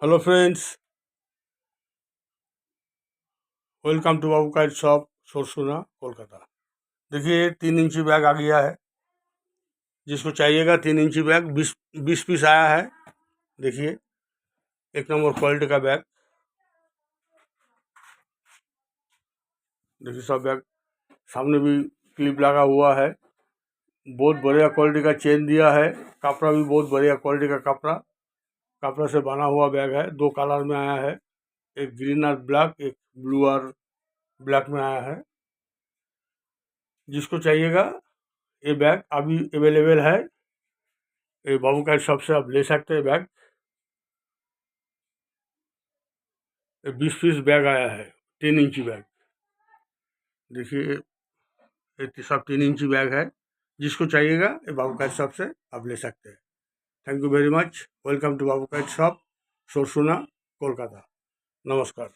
Hello friends, welcome to Babu kite shop Sorsuna Kolkata. देखिए 3 इंची bag आ गया है। जिसको चाहिएगा 3 इंची बैग 20 पीस आया है। देखिए एक नंबर क्वालिटी का बैग। देखिए सब बैग सामने भी क्लिप लगा हुआ है। बहुत बढ़िया क्वालिटी का चेन दिया है। कपड़ा भी बहुत बढ़िया क्वालिटी का कपड़ा से बना हुआ बैग है। 2 कलर में आया है, एक ग्रीन और ब्लैक, एक ब्लू और ब्लैक में आया है। जिसको चाहिएगा ये बैग अभी अवेलेबल है। ये बाबू का शॉप से आप ले सकते हैं बैग। 20 पीस बैग आया है, 3 इंची बैग। देखिए ये सब 3 इंची बैग है। जिसको चाहिएगा ये बाबू का शॉप से आप ले सकते हैं। Thank you very much. Welcome to Babu का शॉप सोरसुना कोलकाता। नमस्कार।